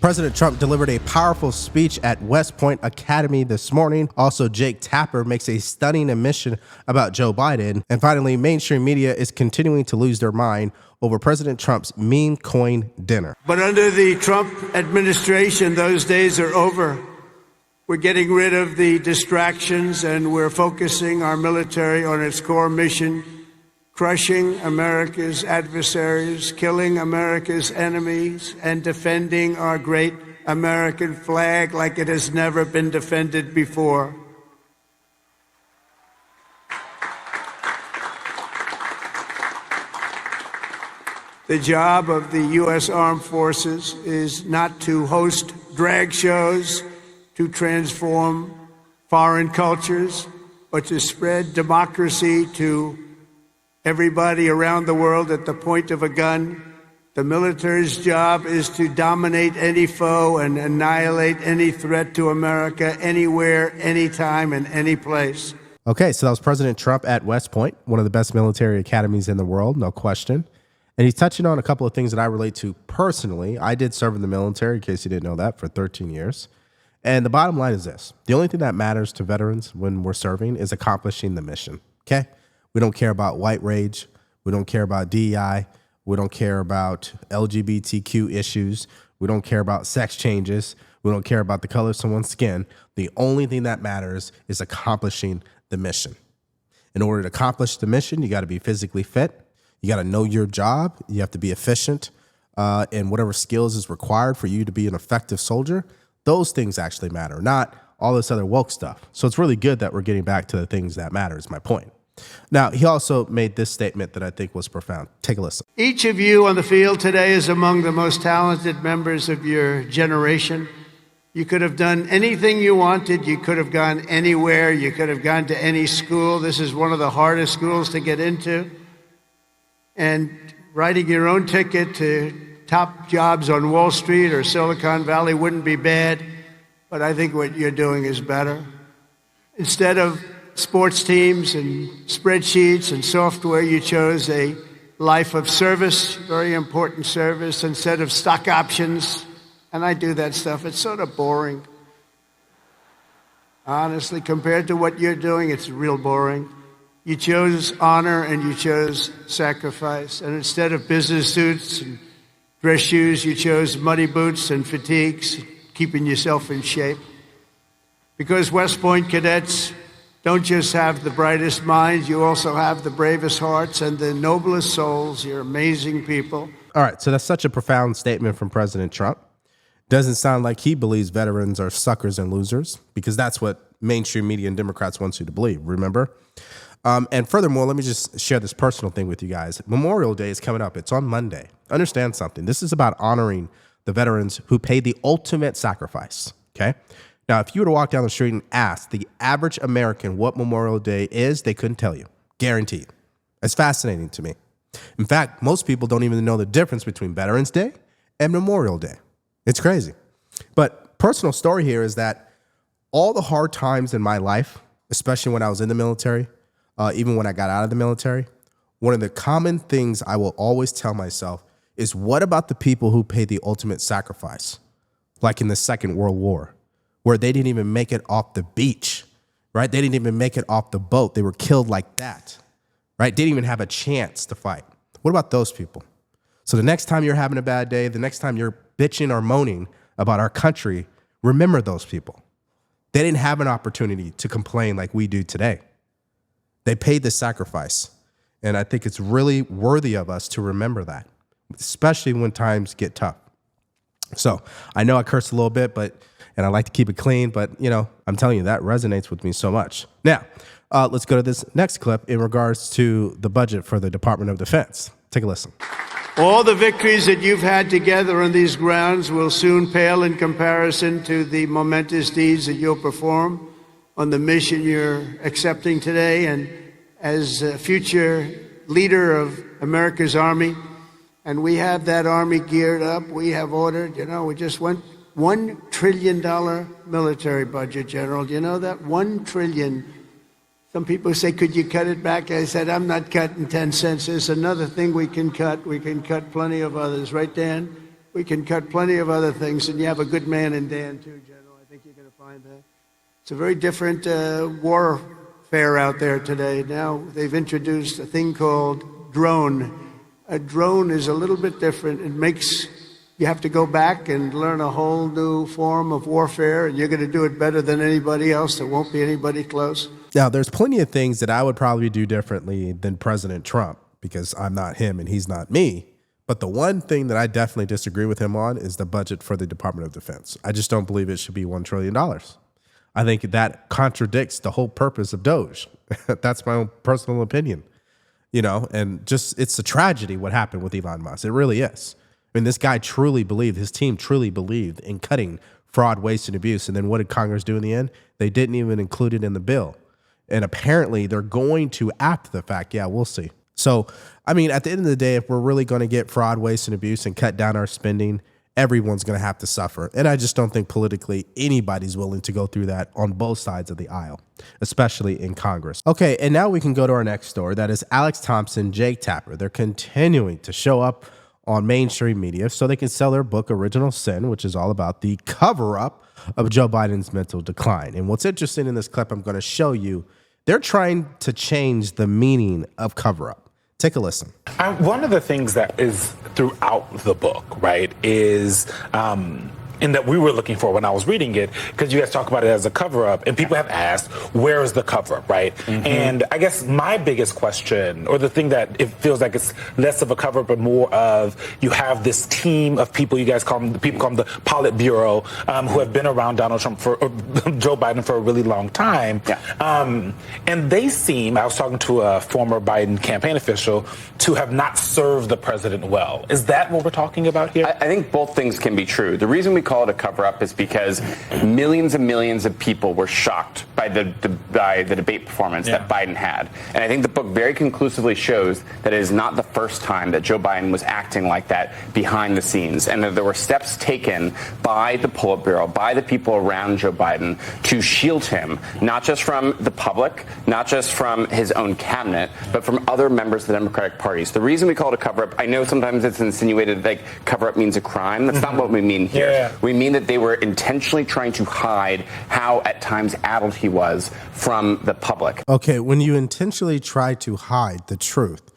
President Trump delivered a powerful speech at West Point Academy this morning. Also, Jake Tapper makes a stunning admission about Joe Biden. And finally, mainstream media is continuing to lose their mind over President Trump's meme coin dinner. But under the Trump administration, those days are over. We're getting rid of the distractions and we're focusing our military on its core mission, crushing America's adversaries, killing America's enemies, and defending our great American flag like it has never been defended before. The job of the U.S. Armed Forces is not to host drag shows, to transform foreign cultures, but to spread democracy to everybody around the world at the point of a gun. The military's job is to dominate any foe and annihilate any threat to America anywhere, anytime, and any place. Okay, so that was President Trump at West Point, one of the best military academies in the world, no question. And he's touching on a couple of things that I relate to personally. I did serve in the military, in case you didn't know that, for 13 years. And the bottom line is this. The only thing that matters to veterans when we're serving is accomplishing the mission, okay? We don't care about white rage. We don't care about DEI. We don't care about LGBTQ issues. We don't care about sex changes. We don't care about the color of someone's skin. The only thing that matters is accomplishing the mission. In order to accomplish the mission, you got to be physically fit. You got to know your job. You have to be efficient in whatever skills is required for you to be an effective soldier. Those things actually matter, not all this other woke stuff. So it's really good that we're getting back to the things that matter is my point. Now, he also made this statement that I think was profound. Take a listen. Each of you on the field today is among the most talented members of your generation. You could have done anything you wanted. You could have gone anywhere. You could have gone to any school. This is one of the hardest schools to get into. And writing your own ticket to top jobs on Wall Street or Silicon Valley wouldn't be bad, but I think what you're doing is better. Instead of sports teams and spreadsheets and software, you chose a life of service, very important service, instead of stock options. And I do that stuff. It's sort of boring. Honestly, compared to what you're doing, it's real boring. You chose honor and you chose sacrifice. And instead of business suits and dress shoes, you chose muddy boots and fatigues, keeping yourself in shape. Because West Point cadets don't just have the brightest minds, you also have the bravest hearts and the noblest souls. You're amazing people. All right, so that's such a profound statement from President Trump. Doesn't sound like he believes veterans are suckers and losers, because that's what mainstream media and Democrats want you to believe, remember? And furthermore, let me just share this personal thing with you guys. Memorial Day is coming up. It's on Monday. Understand something. This is about honoring the veterans who paid the ultimate sacrifice, okay? Now, if you were to walk down the street and ask the average American what Memorial Day is, they couldn't tell you. Guaranteed. It's fascinating to me. In fact, most people don't even know the difference between Veterans Day and Memorial Day. It's crazy. But personal story here is that all the hard times in my life, especially when I was in the military, even when I got out of the military, one of the common things I will always tell myself is, what about the people who paid the ultimate sacrifice? Like in the Second World War, where they didn't even make it off the beach, right? They didn't even make it off the boat. They were killed like that, right? They didn't even have a chance to fight. What about those people? So the next time you're having a bad day, the next time you're bitching or moaning about our country, remember those people. They didn't have an opportunity to complain like we do today. They paid the sacrifice. And I think it's really worthy of us to remember that, especially when times get tough. So I know I cursed a little bit, and I like to keep it clean, but I'm telling you, that resonates with me so much. Now, let's go to this next clip in regards to the budget for the Department of Defense. Take a listen. All the victories that you've had together on these grounds will soon pale in comparison to the momentous deeds that you'll perform on the mission you're accepting today. And as a future leader of America's Army, and we have that Army geared up, we have ordered, we just went $1 trillion military budget, General. Do you know that? $1 trillion. Some people say, could you cut it back? I said, I'm not cutting 10 cents. There's another thing we can cut. We can cut plenty of others. Right, Dan? We can cut plenty of other things, and you have a good man in Dan, too, General. I think you're going to find that. It's a very different warfare out there today. Now they've introduced a thing called drone. A drone is a little bit different. It makes you have to go back and learn a whole new form of warfare, and you're going to do it better than anybody else. There won't be anybody close. Now, there's plenty of things that I would probably do differently than President Trump because I'm not him and he's not me. But the one thing that I definitely disagree with him on is the budget for the Department of Defense. I just don't believe it should be $1 trillion. I think that contradicts the whole purpose of DOGE. That's my own personal opinion, and just it's a tragedy what happened with Elon Musk. It really is. I mean, this guy truly believed, his team truly believed in cutting fraud, waste, and abuse. And then what did Congress do in the end? They didn't even include it in the bill. And apparently they're going to after the fact. Yeah, we'll see. So, I mean, at the end of the day, if we're really going to get fraud, waste, and abuse and cut down our spending, everyone's going to have to suffer. And I just don't think politically anybody's willing to go through that on both sides of the aisle, especially in Congress. Okay, and now we can go to our next story. That is Alex Thompson, Jake Tapper. They're continuing to show up on mainstream media so they can sell their book, Original Sin, which is all about the cover-up of Joe Biden's mental decline. And what's interesting in this clip I'm going to show you, they're trying to change the meaning of cover-up. Take a listen. One of the things that is throughout the book, right, is and that we were looking for when I was reading it, because you guys talk about it as a cover-up, and people have asked, where is the cover-up, right? Mm-hmm. And I guess my biggest question, or the thing that it feels like it's less of a cover-up, but more of you have this team of people, you guys call them, people call them the Politburo, who have been around Donald Trump or Joe Biden for a really long time. Yeah. And they seem, I was talking to a former Biden campaign official, to have not served the president well. Is that what we're talking about here? I think both things can be true. The reason we call it a cover-up is because millions and millions of people were shocked by the debate performance that Biden had. And I think the book very conclusively shows that it is not the first time that Joe Biden was acting like that behind the scenes, and that there were steps taken by the Politburo, by the people around Joe Biden, to shield him, not just from the public, not just from his own cabinet, but from other members of the Democratic parties. The reason we call it a cover-up, I know sometimes it's insinuated like cover-up means a crime. That's not what we mean here. Yeah. We mean that they were intentionally trying to hide how at times addled he was from the public. Okay, when you intentionally try to hide the truth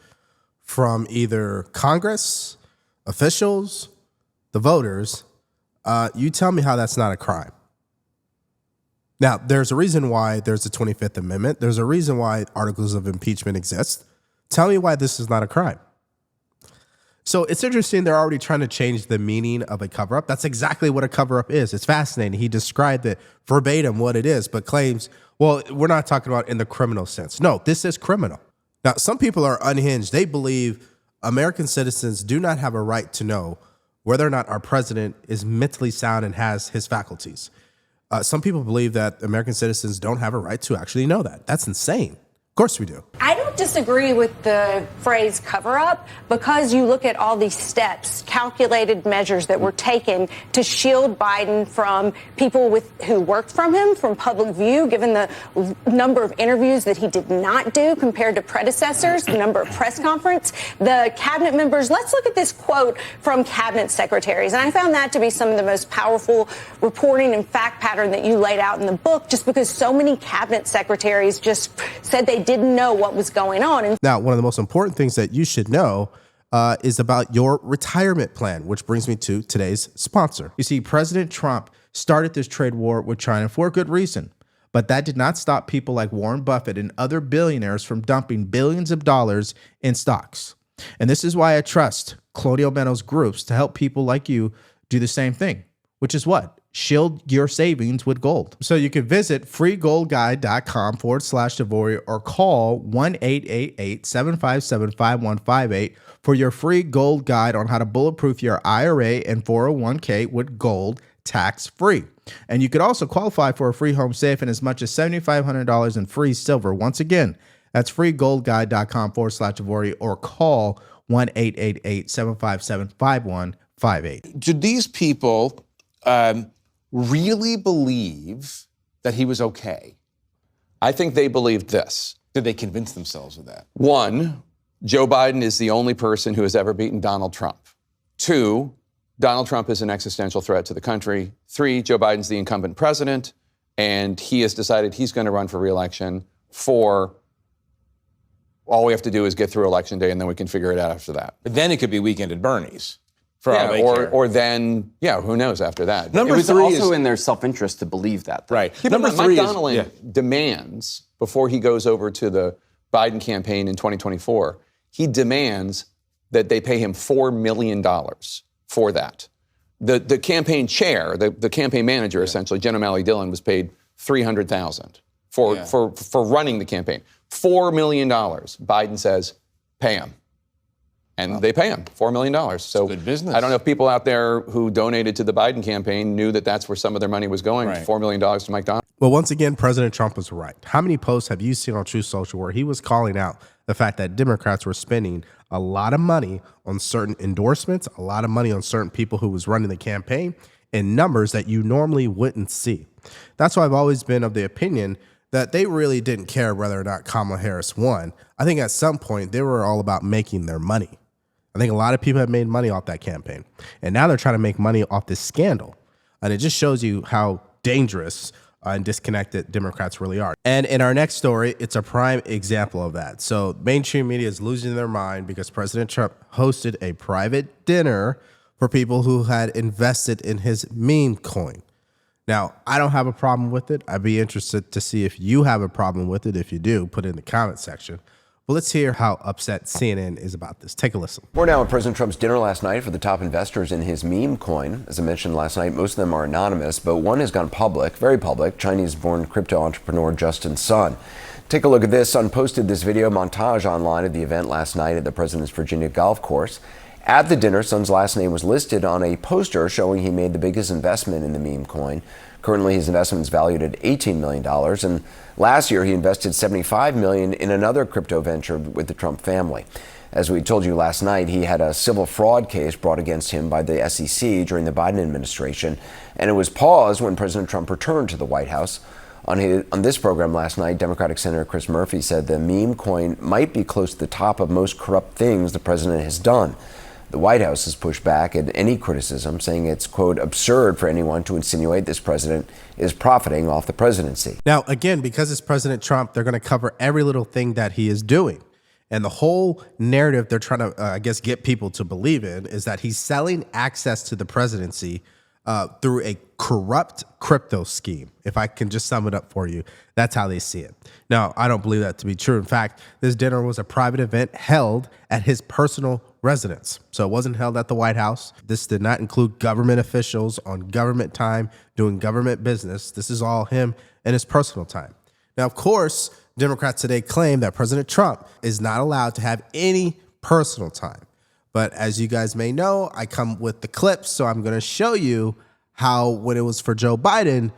from either Congress, officials, the voters, you tell me how that's not a crime. Now, there's a reason why there's the 25th Amendment. There's a reason why articles of impeachment exist. Tell me why this is not a crime. So it's interesting. They're already trying to change the meaning of a cover-up. That's exactly what a cover-up is. It's fascinating. He described it verbatim what it is, but claims, well, we're not talking about in the criminal sense. No, this is criminal. Now, some people are unhinged. They believe American citizens do not have a right to know whether or not our president is mentally sound and has his faculties. Some people believe that American citizens don't have a right to actually know that. That's insane. Of course we do. I don't disagree with the phrase cover up, because you look at all these steps, calculated measures that were taken to shield Biden from people who worked from him, from public view, given the number of interviews that he did not do compared to predecessors, the number of press conferences, the cabinet members. Let's look at this quote from cabinet secretaries. And I found that to be some of the most powerful reporting and fact pattern that you laid out in the book, just because so many cabinet secretaries just said they didn't know what was going on. And now, one of the most important things that you should know is about your retirement plan, which brings me to today's sponsor. You see, President Trump started this trade war with China for a good reason, but that did not stop people like Warren Buffett and other billionaires from dumping billions of dollars in stocks. And this is why I trust Colonial Metals Groups to help people like you do the same thing, which is what? Shield your savings with gold. So you can visit freegoldguide.com/Devori or call 1-888-757-5158 for your free gold guide on how to bulletproof your IRA and 401k with gold tax-free. And you could also qualify for a free home safe and as much as $7,500 in free silver. Once again, that's freegoldguide.com/Devori or call 1-888-757-5158. Do these people really believe that he was okay? I think they believed this. Did they convince themselves of that? One, Joe Biden is the only person who has ever beaten Donald Trump. Two, Donald Trump is an existential threat to the country. 3, Joe Biden's the incumbent president, and he has decided he's going to run for re-election. 4, all we have to do is get through Election Day, and then we can figure it out after that. But then it could be Weekend at Bernie's. For all Yeah, they care. or then, who knows after that. Number It was 3 also is in their self-interest to believe that. Though. right. Keep in Number mind, 3 Mike is Donnelly demands, before he goes over to the Biden campaign in 2024, he demands that they pay him $4 million for that. The campaign chair, the campaign manager, essentially, Jen O'Malley Dillon, was paid $300,000 for running the campaign. $4 million. Biden says, pay him. And they pay him $4 million. So good business. I don't know if people out there who donated to the Biden campaign knew that that's where some of their money was going, Right. $4 million to Mike Donnelly. Well, once again, President Trump was right. How many posts have you seen on Truth Social where he was calling out the fact that Democrats were spending a lot of money on certain endorsements, a lot of money on certain people who was running the campaign, in numbers that you normally wouldn't see? That's why I've always been of the opinion that they really didn't care whether or not Kamala Harris won. I think at some point they were all about making their money. I think a lot of people have made money off that campaign. And now they're trying to make money off this scandal. And it just shows you how dangerous and disconnected Democrats really are. And in our next story, it's a prime example of that. So mainstream media is losing their mind because President Trump hosted a private dinner for people who had invested in his meme coin. Now, I don't have a problem with it. I'd be interested to see if you have a problem with it. If you do, put it in the comment section. Well, let's hear how upset CNN is about this. Take a listen. We're now at President Trump's dinner last night for the top investors in his meme coin. As I mentioned last night, most of them are anonymous, but one has gone public, very public, Chinese-born crypto entrepreneur Justin Sun. Take a look at this. Sun posted this video montage online of the event last night at the President's Virginia golf course. At the dinner, Sun's last name was listed on a poster showing he made the biggest investment in the meme coin. Currently, his investment is valued at $18 million, and last year he invested $75 million in another crypto venture with the Trump family. As we told you last night, he had a civil fraud case brought against him by the SEC during the Biden administration, and it was paused when President Trump returned to the White House. On this program last night, Democratic Senator Chris Murphy said the meme coin might be close to the top of most corrupt things the president has done. The White House has pushed back at any criticism, saying it's, quote, absurd for anyone to insinuate this president is profiting off the presidency. Now, again, because it's President Trump, they're going to cover every little thing that he is doing. And the whole narrative they're trying to, get people to believe in is that he's selling access to the presidency through a corrupt crypto scheme. If I can just sum it up for you, that's how they see it. Now, I don't believe that to be true. In fact, this dinner was a private event held at his personal residence. So it wasn't held at the White House. This did not include government officials on government time doing government business. This is all him and his personal time. Now, of course, Democrats today claim that President Trump is not allowed to have any personal time. But as you guys may know, I come with the clips, so I'm going to show you how when it was for Joe Biden,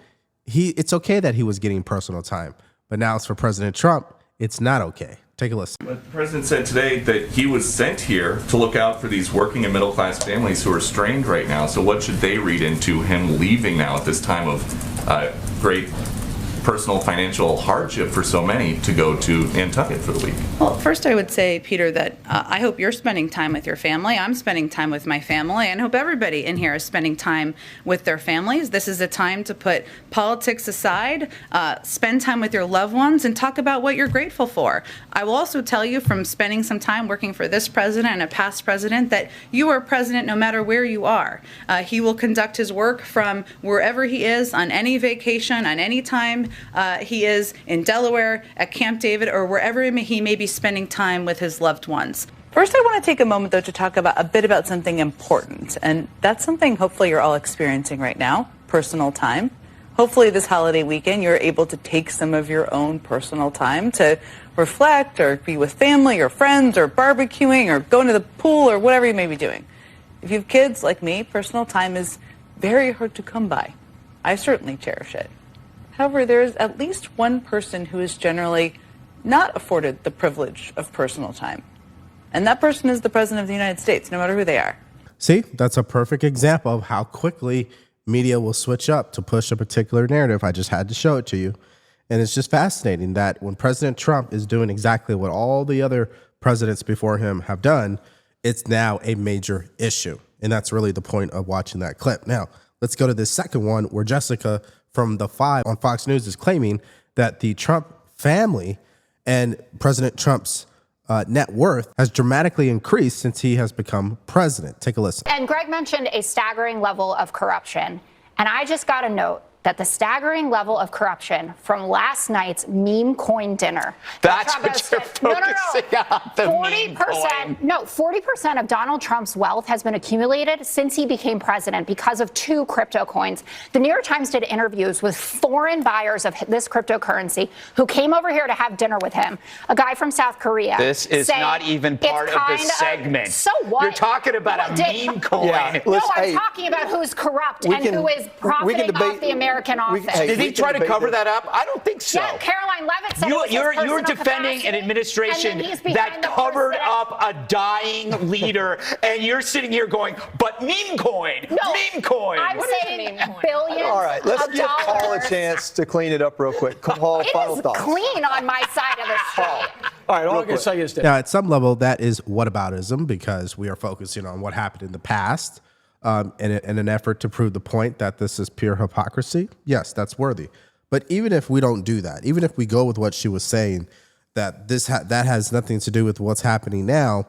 it's okay that he was getting personal time. But now it's for President Trump, it's not okay. Take a listen. But the president said today that he was sent here to look out for these working and middle-class families who are strained right now. So what should they read into him leaving now at this time of great personal financial hardship for so many to go to Nantucket for the week? Well, first I would say, Peter, that I hope you're spending time with your family. I'm spending time with my family, and I hope everybody in here is spending time with their families. This is a time to put politics aside, spend time with your loved ones, and talk about what you're grateful for. I will also tell you from spending some time working for this president and a past president that you are president no matter where you are. He will conduct his work from wherever he is, on any vacation, on any time he is in Delaware, at Camp David, or wherever he may be spending time with his loved ones. First, I want to take a moment, though, to talk a bit about something important, and that's something hopefully you're all experiencing right now, personal time. Hopefully this holiday weekend you're able to take some of your own personal time to reflect or be with family or friends or barbecuing or going to the pool or whatever you may be doing. If you have kids like me, personal time is very hard to come by. I certainly cherish it. However, there is at least one person who is generally not afforded the privilege of personal time. And that person is the President of the United States, no matter who they are. See, that's a perfect example of how quickly media will switch up to push a particular narrative. I just had to show it to you. And it's just fascinating that when President Trump is doing exactly what all the other presidents before him have done, it's now a major issue. And that's really the point of watching that clip. Now, let's go to this second one where Jessica from The Five on Fox News is claiming that the Trump family and President Trump's net worth has dramatically increased since he has become president. Take a listen. And Greg mentioned a staggering level of corruption. And I just got a note that the staggering level of corruption from last night's meme coin dinner. That's what you're focusing on, the meme coin. No, 40% of Donald Trump's wealth has been accumulated since he became president because of 2 crypto coins. The New York Times did interviews with foreign buyers of this cryptocurrency who came over here to have dinner with him. A guy from South Korea. This is not even part of the segment. So what? You're talking about a meme coin. Yeah, no, I'm talking about who's corrupt and who is profiting off the American office. Did he try to cover that up? I don't think so. Yeah, Caroline Levitt said you're defending an administration that covered up a dying leader, and you're sitting here going, but meme coin, meme coin. I'm saying billions. All right, let's of give dollars. Paul a chance to clean it up real quick. Paul, final thoughts. Clean on my side of the street. All right, all I can say is that Now, at some level, that is whataboutism because we are focusing on what happened in the past in an effort to prove the point that this is pure hypocrisy. Yes, that's worthy. But even if we don't do that, even if we go with what she was saying, that that has nothing to do with what's happening now,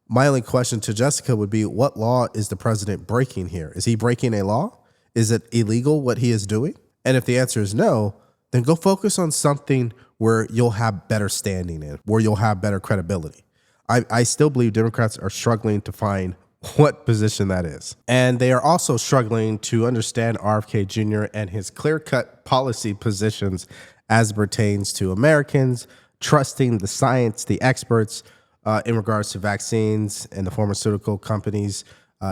my only question to Jessica would be, what law is the president breaking here? Is he breaking a law? Is it illegal what he is doing? And if the answer is no, then go focus on something where you'll have better standing in, where you'll have better credibility. I still believe Democrats are struggling to find what position that is. And they are also struggling to understand RFK Jr. and his clear-cut policy positions as it pertains to Americans, trusting the science, the experts in regards to vaccines and the pharmaceutical companies.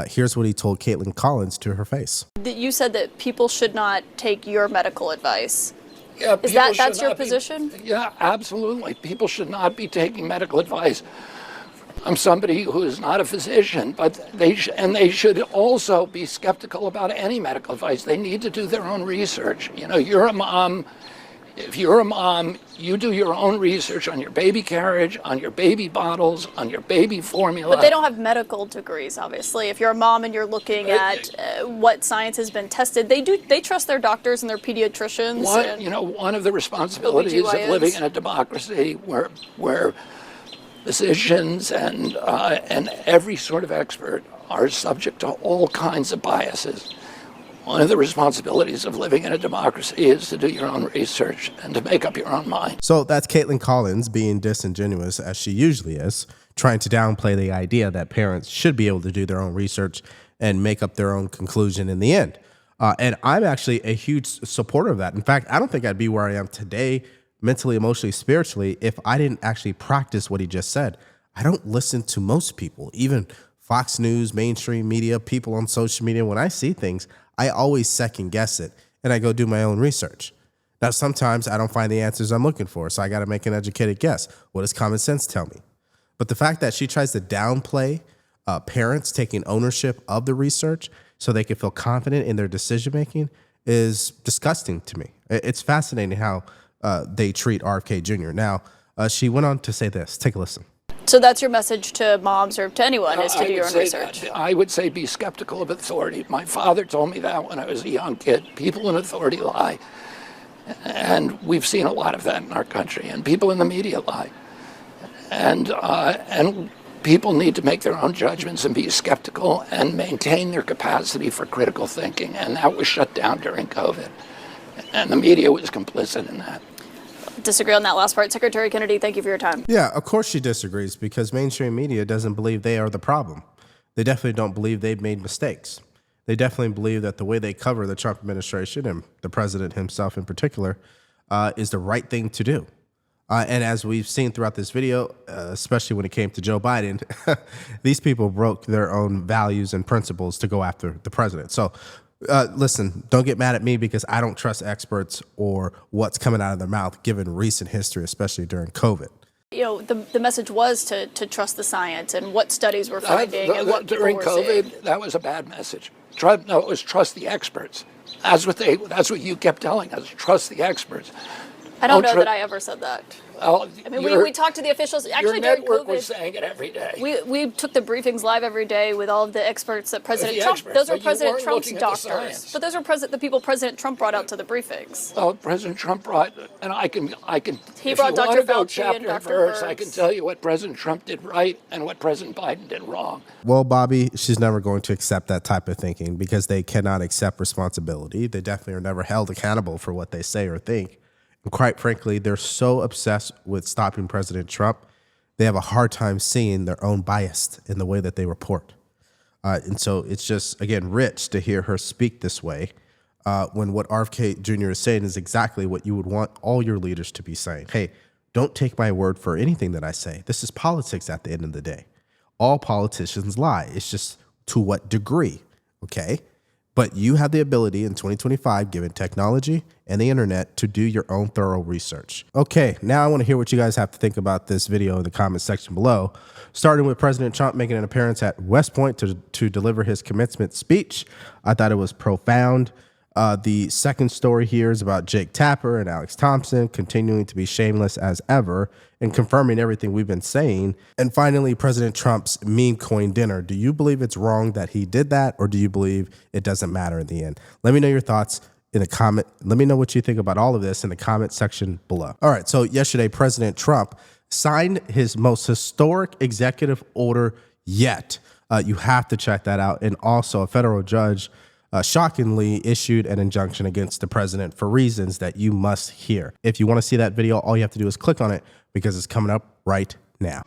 Here's what he told Caitlin Collins to her face. You said that people should not take your medical advice. Yeah, That's your position? Yeah, absolutely. People should not be taking medical advice. I'm somebody who is not a physician, but they should also be skeptical about any medical advice. They need to do their own research. You know, you're a mom. If you're a mom, you do your own research on your baby carriage, on your baby bottles, on your baby formula. But they don't have medical degrees, obviously. If you're a mom and you're looking at what science has been tested, they trust their doctors and their pediatricians. One of the responsibilities of living in a democracy where physicians and every sort of expert are subject to all kinds of biases. One of the responsibilities of living in a democracy is to do your own research and to make up your own mind. So that's Caitlin Collins being disingenuous, as she usually is, trying to downplay the idea that parents should be able to do their own research and make up their own conclusion in the end. And I'm actually a huge supporter of that. In fact, I don't think I'd be where I am today, mentally, emotionally, spiritually, if I didn't actually practice what he just said. I don't listen to most people, even Fox News, mainstream media, people on social media. When I see things, I always second guess it and I go do my own research. Now, sometimes I don't find the answers I'm looking for, so I got to make an educated guess. What does common sense tell me? But the fact that she tries to downplay parents taking ownership of the research so they can feel confident in their decision making is disgusting to me. It's fascinating how they treat RFK Jr. Now, she went on to say this. Take a listen. So that's your message to moms or to anyone, is to do your own research. I would say be skeptical of authority. My father told me that when I was a young kid. People in authority lie. And we've seen a lot of that in our country. And people in the media lie. And people need to make their own judgments and be skeptical and maintain their capacity for critical thinking. And that was shut down during COVID. And the media was complicit in that. Disagree on that last part. Secretary Kennedy, thank you for your time. Yeah, of course she disagrees because mainstream media doesn't believe they are the problem. They definitely don't believe they've made mistakes. They definitely believe that the way they cover the Trump administration and the president himself in particular is the right thing to do. And as we've seen throughout this video, especially when it came to Joe Biden, these people broke their own values and principles to go after the president. So listen, don't get mad at me because I don't trust experts or what's coming out of their mouth given recent history, especially during COVID. You know, the message was to trust the science and what studies were finding and what during people were COVID, seeing. that was a bad message. It was trust the experts. That's what you kept telling us. Trust the experts. I don't know that I ever said that. Well, I mean, we talked to the officials. Actually, your during network COVID, was saying it every day. we took the briefings live every day with all of the experts that President Trump. Those are President Trump's doctors. But those are the people President Trump brought out to the briefings. Oh, President Trump brought, and I can. He if brought you Dr. want to go Fauci chapter and and Dr. verse, I Birx. can tell you what President Trump did right and what President Biden did wrong. Well, Bobby, she's never going to accept that type of thinking because they cannot accept responsibility. They definitely are never held accountable for what they say or think. And quite frankly, they're so obsessed with stopping President Trump, they have a hard time seeing their own bias in the way that they report. And so it's just, again, rich to hear her speak this way when what RFK Jr. is saying is exactly what you would want all your leaders to be saying. Hey, don't take my word for anything that I say. This is politics at the end of the day. All politicians lie. It's just to what degree, okay? But you have the ability in 2025, given technology and the internet, to do your own thorough research. Okay, now I want to hear what you guys have to think about this video in the comment section below. Starting with President Trump making an appearance at West Point to deliver his commencement speech. I thought it was profound. The second story here is about Jake Tapper and Alex Thompson continuing to be shameless as ever and confirming everything we've been saying. And finally, President Trump's meme coin dinner. Do you believe it's wrong that he did that, or do you believe it doesn't matter in the end? Let me know your thoughts in the comment. Let me know what you think about all of this in the comment section below. All right, so yesterday, President Trump signed his most historic executive order yet. You have to check that out. And also, a federal judge shockingly issued an injunction against the president for reasons that you must hear. If you want to see that video, all you have to do is click on it because it's coming up right now.